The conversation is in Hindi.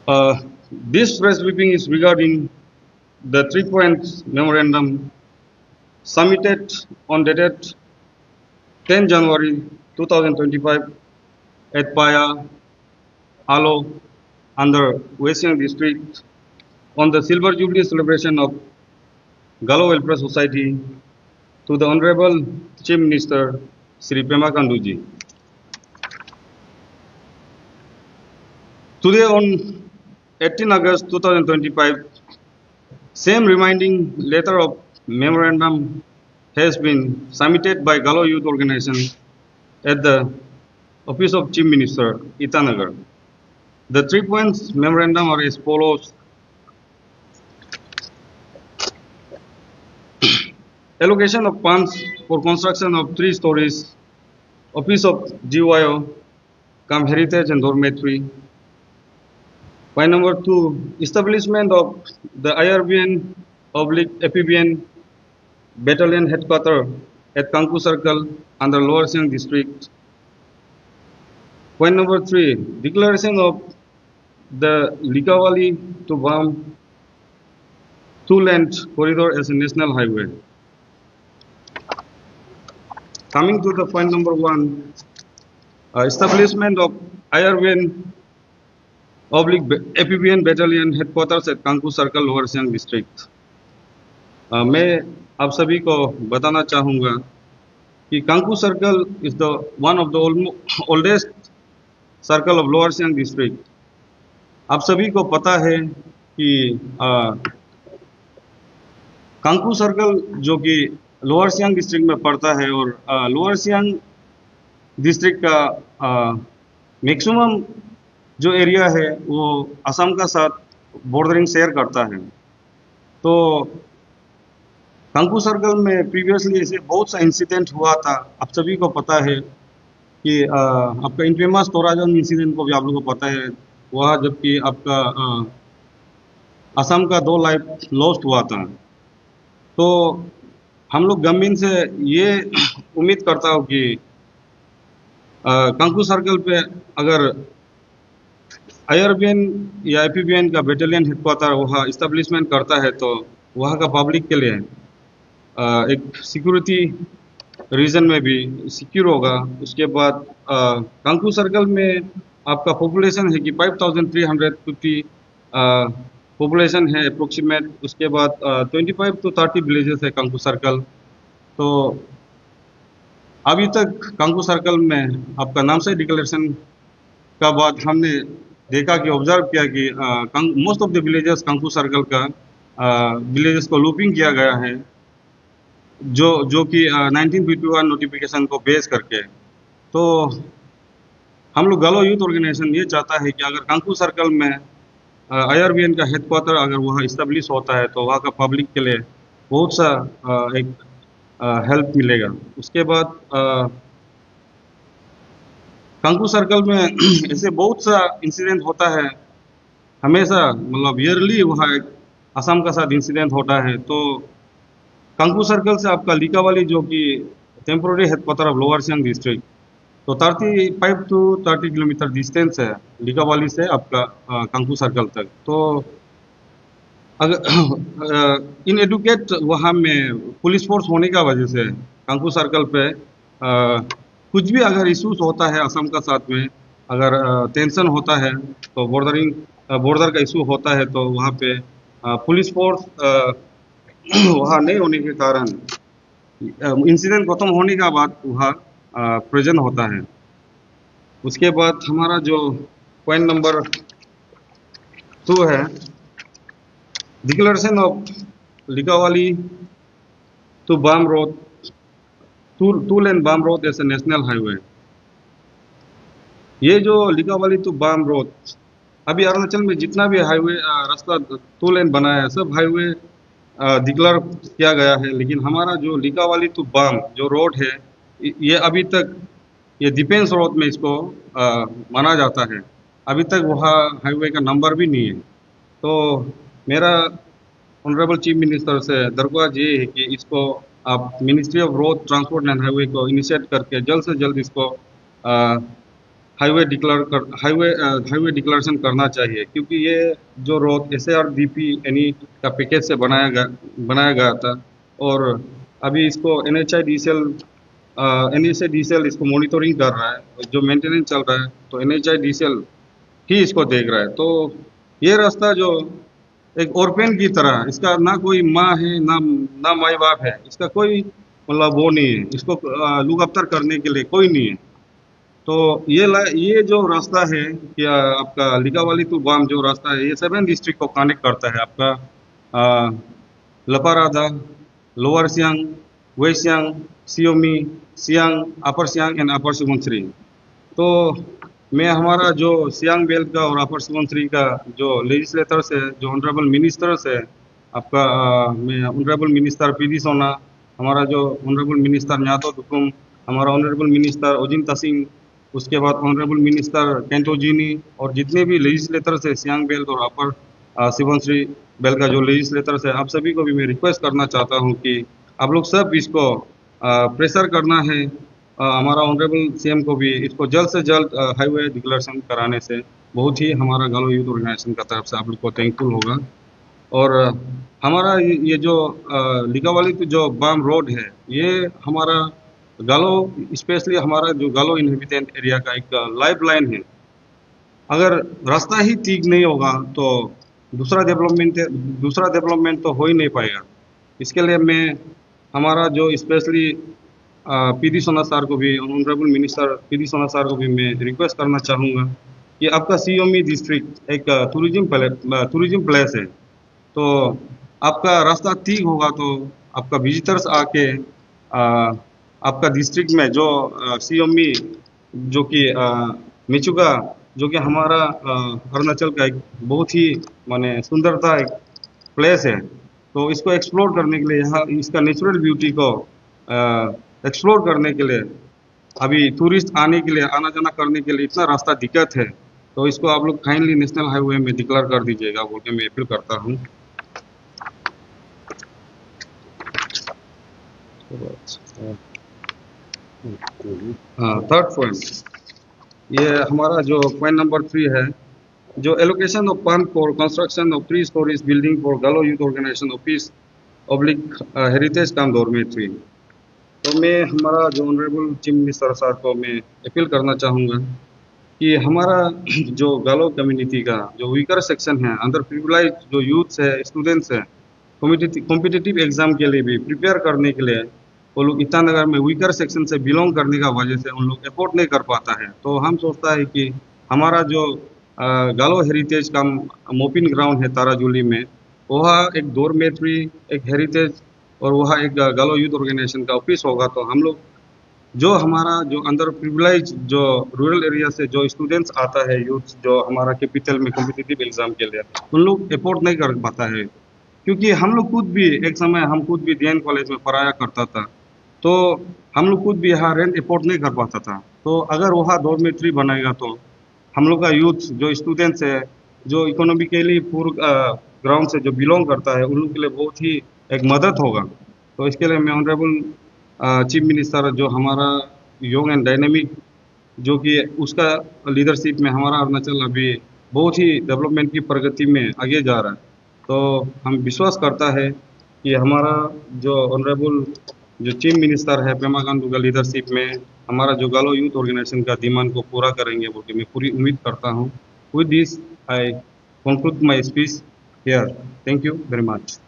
Uh, this press briefing is regarding the 3-point memorandum submitted on dated 10 January 2025 at Paya, Halo, under Western District on the Silver Jubilee celebration of Galo Welfare Society to the Honorable Chief Minister Sri Pema Kanduji. Today on 18 August 2025, same reminding letter of memorandum has been submitted by Galo Youth Organization at the Office of Chief Minister, Itanagar. The 3 points memorandum are as follows. Allocation of funds for construction of 3 stories, Office of GYO, cum Heritage and Dormitory. Point number 2, establishment of the IRBN/APBN Battalion Headquarters at Kanku Circle under Lower Siang District. Point number 3, declaration of the Likawali to Bam two-lane corridor as a national highway. Coming to the point number 1, establishment of IRBN/APBN Battalion Headquarters at Kanku Circle, Lower Siang District. मैं आप सभी को बताना चाहूँगा कि Kangku circle is the one of the oldest circle of lower Siang district. आप सभी को पता है कि कांकू सर्कल जो कि लोअर सियांग डिस्ट्रिक्ट में पड़ता है और लोअर सियांग डिस्ट्रिक्ट का मैक्सिमम जो एरिया है वो असम का साथ बॉर्डरिंग शेयर करता है. तो कांकू सर्कल में प्रीवियसली ऐसे बहुत सा इंसिडेंट हुआ था. आप सभी को पता है कि आपका इनफेमस तोराजन इंसिडेंट को भी आप लोगों को पता है. वह जबकि आपका असम का 2 लाइफ लॉस्ट हुआ था. तो हम लोग गवर्नमेंट से ये उम्मीद करता हूँ कि कांकू सर्कल पे अगर IRBN या APBN का बैटालियन हेडक्वार्टर वहाँ इस्टेब्लिशमेंट करता है तो वहाँ का पब्लिक के लिए एक सिक्योरिटी रीजन में भी सिक्योर होगा. उसके बाद कांकू सर्कल में आपका पॉपुलेशन है कि 5350 पॉपुलेशन है अप्रोक्सीमेट. उसके बाद 25 to 30 विलेजेस है कांकू सर्कल. तो अभी तक कांकू सर्कल में आपका नामसाई डिक्लेरेशन का बाद हमने देखा कि ऑब्जर्व किया कि most of the villages Kangku circle का विलेजेस को लूपिंग किया गया है जो कि 1951 नोटिफिकेशन को बेस करके. तो हम लोग गालो यूथ ऑर्गेनाइजेशन ये चाहता है कि अगर कांकू सर्कल में IRBN का हेडक्वार्टर अगर वहाँ इस्टेब्लिश होता है तो वहाँ का पब्लिक के लिए बहुत सा एक हेल्प मिलेगा. उसके बाद कांकू सर्कल में ऐसे बहुत सा इंसिडेंट होता है हमेशा, मतलब ईयरली वहाँ एक असम का साथ इंसिडेंट होता है. तो कांकू सर्कल से आपका लिकावाली जो कि temporary headquarter of lower Siang district, तो 35 to 30 किलोमीटर डिस्टेंस है लिकावाली से आपका कांकू सर्कल तक. तो अगर इन एडुकेट वहाँ में पुलिस फोर्स होने का वजह से कांकू सर्कल पे कुछ भी अगर इश्यूज होता है असम का साथ में, अगर टेंशन होता है तो बॉर्डर का इशू होता है तो वहाँ पे पुलिस फोर्स वहाँ नहीं होने के कारण इंसिडेंट खत्म होने का बाद वहाँ प्रेजेंट होता है. उसके बाद हमारा जो पॉइंट नंबर 2 है, declaration of Likabali to Bam road two lane Bam road as a national highway. ये जो लिकावाली टू बाम रोड अभी अरुणाचल में जितना भी हाईवे रास्ता 2 लेन बना है सब हाईवे डिक्लेयर किया गया है. लेकिन हमारा जो लिकावाली टू बाम जो रोड है ये अभी तक ये डिफेंस रोड में इसको माना जाता है. अभी तक वहाँ हाईवे का नंबर भी नहीं है. तो मेरा ऑनरेबल चीफ मिनिस्टर से दरख्वास्त ये है कि इसको आप ministry of road transport and highway को इनिशिएट करके जल्द से जल्द इसको हाईवे डिक्लेरेशन करना चाहिए, क्योंकि ये जो रोड SARDP यानी का पैकेज से बनाया गया था। और अभी इसको NHIDCL इसको मॉनिटरिंग कर रहा है, जो मेंटेनेंस चल रहा है तो NHIDCL ही इसको देख रहा है। तो ये रास्ता जो एक ओरपेन की तरह, इसका ना कोई माँ है ना माई बाप है, इसका कोई मतलब वो नहीं है, इसको लुक आफ्टर करने के लिए कोई नहीं है। तो ये जो रास्ता है, क्या आपका लिकावाली टू बाम जो रास्ता है, ये 7 डिस्ट्रिक्ट को कनेक्ट करता है। आपका आ, Leparada, lower Siang, west Siang, Siyomi, Siang, upper Siang and upper Subansiri. तो मैं हमारा जो सियांग बेल्ट का और अपर सुबनसिरी का जो लेजिस्लेटर्स है, जो ऑनरेबल मिनिस्टर्स है, आपका मैं ऑनरेबल मिनिस्टर PD सोना, हमारा जो ऑनरेबल मिनिस्टर न्यातो दुकुम, हमारा ऑनरेबल मिनिस्टर ओजिन तसिंग, उसके बाद ऑनरेबल मिनिस्टर कैंटोजीनी, और जितने भी लेजिस्लेटर्स है सियांग बेल्ट और अपर सुबनसिरी बेल्ट का जो लेजिस्लेटर्स है, आप सभी को भी मैं रिक्वेस्ट करना चाहता हूँ कि आप लोग सब इसको प्रेशर करना है। हमारा ऑनरेबल CM को भी इसको जल्द से जल्द हाईवे डिक्लेरेशन कराने से बहुत ही हमारा गालो यूथ ऑर्गेनाइजेशन का तरफ से आप लोग को थैंकफुल होगा। और हमारा ये जो लिकावाली तो जो बाम रोड है, ये हमारा गालो, स्पेशली हमारा जो गालो इनहेबिटेंट एरिया का एक लाइफ लाइन है। अगर रास्ता ही ठीक नहीं होगा तो दूसरा डेवलपमेंट तो हो ही नहीं पाएगा। इसके लिए मैं हमारा जो स्पेशली PD सोना सर को भी, ऑनरेबल मिनिस्टर PD सोना सर को भी मैं रिक्वेस्ट करना चाहूँगा कि आपका सियोमी डिस्ट्रिक्ट एक टूरिज्म प्लेस है। तो आपका रास्ता ठीक होगा तो आपका विजिटर्स आके आपका डिस्ट्रिक्ट में जो सियोमी, जो कि मिचुगा, जो कि हमारा अरुणाचल का एक बहुत ही माने सुंदरता एक प्लेस है, तो इसको एक्सप्लोर करने के लिए, यहाँ इसका नेचुरल ब्यूटी को एक्सप्लोर करने के लिए अभी टूरिस्ट आना जाना करने के लिए इतना रास्ता दिक्कत है। तो इसको आप लोग काइंडली नेशनल हाईवे में डिक्लेयर कर दीजिएगा बोल के मैं अपील करता हूँ। थर्ड पॉइंट, ये हमारा जो पॉइंट नंबर 3 है, जो allocation of fund for construction of 3 storeys building for Galo youth organisation office oblique heritage cum dormitory. तो मैं हमारा जो ऑनरेबल चीफ मिनिस्टर सर को मैं अपील करना चाहूँगा कि हमारा जो गालो कम्युनिटी का जो वीकर सेक्शन है, अंडर प्रिविलेज जो यूथ्स है, स्टूडेंट्स है, कॉम्पिटिटिव एग्जाम के लिए भी प्रिपेयर करने के लिए वो लोग ईटानगर में वीकर सेक्शन से बिलोंग करने का वजह से उन लोग अफोर्ड नहीं कर पाता है। तो हम सोचता है कि हमारा जो गालो हेरिटेज का मोपिन ग्राउंड है ताराजुली में, वहाँ एक डॉर्मेट्री, एक हेरिटेज और वहाँ एक गालो यूथ ऑर्गेनाइजेशन का ऑफिस होगा। तो हम लोग जो हमारा जो अंडर प्रिविलेज जो रूरल एरिया से जो स्टूडेंट्स आता है, यूथ जो हमारा कैपिटल में कॉम्पिटिटिव एग्जाम के लिए, उन लोग अफोर्ड नहीं कर पाता है। क्योंकि हम लोग खुद भी एक समय हम खुद भी DN कॉलेज में पढ़ाया करता था, तो हम लोग खुद भी यहाँ रेंट अफोर्ड नहीं कर पाता था। तो अगर वहाँ डॉर्मेट्री बनाएगा तो हम लोग का यूथ जो स्टूडेंट्स है, जो इकोनॉमिकली पूर ग्राउंड से जो बिलोंग करता है, उन लोग के लिए बहुत ही एक मदद होगा। तो इसके लिए मैं ऑनरेबल चीफ मिनिस्टर जो हमारा यंग एंड डायनेमिक, जो कि उसका लीडरशिप में हमारा अरुणाचल अभी बहुत ही डेवलपमेंट की प्रगति में आगे जा रहा है। तो हम विश्वास करता है कि हमारा जो ऑनरेबल जो चीफ मिनिस्टर है पेमा खांडू का लीडरशिप में हमारा जो गालो यूथ ऑर्गेनाइजेशन का डिमांड को पूरा करेंगे बोल के मैं पूरी उम्मीद करता हूँ। With this I conclude my speech here. Thank you very much.